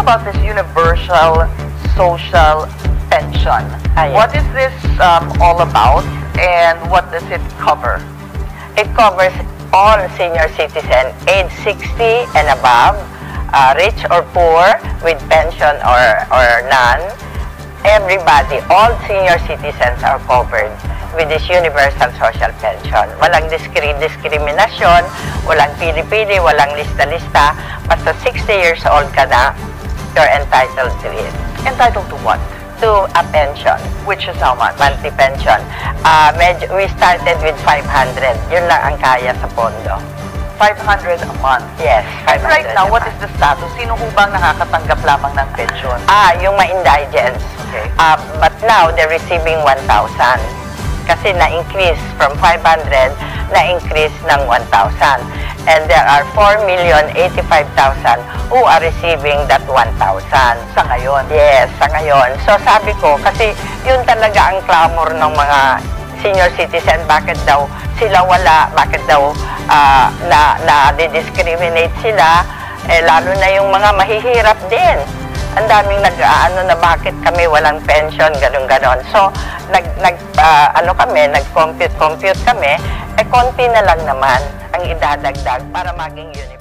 about this universal social pension. Yes. What is this all about, and what does it cover? It covers all senior citizen age 60 and above, rich or poor, with pension or none. Everybody, all senior citizens are covered with this universal social pension. Walang diskriminasyon, walang pili-pili, walang lista-lista. Basta 60 years old ka na, you're entitled to it. Entitled to what? To a pension. Which is how much? Monthly pension. We started with 500. Yun lang ang kaya sa pondo. 500 a month. Yes, And 500 right now, a what month. is the status? Sino ho bang nakakatanggap lamang ng pension? Yung ma-indigents. Okay. But now, they're receiving 1,000. Kasi na-increase from 500, na-increase ng 1,000. And there are 4,085,000 who are receiving that 1,000. Sa ngayon? Yes, sa ngayon. So sabi ko, kasi yun talaga ang clamor ng mga senior citizen, bakit daw sila wala, bakit daw na-discriminate sila, lalo na yung mga mahihirap din. Ang daming nag-aano na bakit kami walang pension, ganun-ganon. So, nag-compute kami, konti na lang naman ang idadagdag para maging yun.